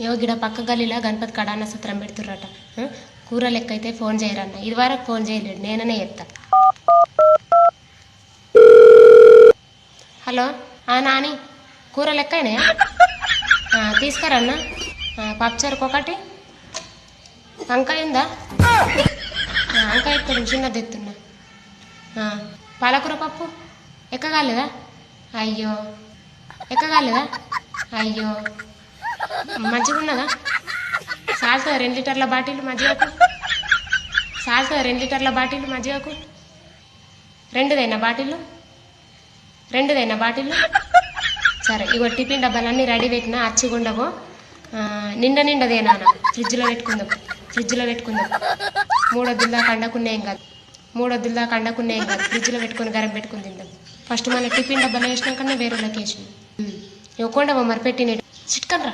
ఏవో గిడ పక్క గల్లీలో గణపతి కడాన సత్రం పెడుతుర్రట. కూర లెక్క అయితే ఫోన్ చేయరన్న. ఇది వరకు ఫోన్ చేయలేడు, నేననే చేస్తా. హలో నాని, కూర లెక్క అయినాయా? తీసుకురన్నా. పప్పుచారుకు ఒకటి, వంకాయ ఉందా? వంకాయ ఎక్కడ చిన్నది ఎత్తున్నా. పాలకూర పప్పు ఎక్కగాలేదా? అయ్యో ఎక్కగాలేదా? అయ్యో మజ్జిగ ఉన్నదా? సాల్తుందా 2 లీటర్ల బాటిల్ మజ్జిగకు? సాల్తుందా 2 లీటర్ల బాటిల్ మజ్జిగకు? రెండుదైనా బాటిల్? సరే, ఇగో టిఫిన్ డబ్బాలన్నీ రెడీ పెట్టినా, అచ్చిగుండవు. నిండదేనా ఫ్రిడ్జ్లో పెట్టుకుందాం. 3 వద్దుల దాకా అండకున్నాయేం కాదు. ఫ్రిడ్జ్లో పెట్టుకుని గరం పెట్టుకుని తిందాం. ఫస్ట్ మన టిఫిన్ డబ్బాలో వేసినాకన్నా వేరే వాళ్ళకి వేసినాం. ఇవ్వకుండా మరి పెట్టిన చిట్కనరా.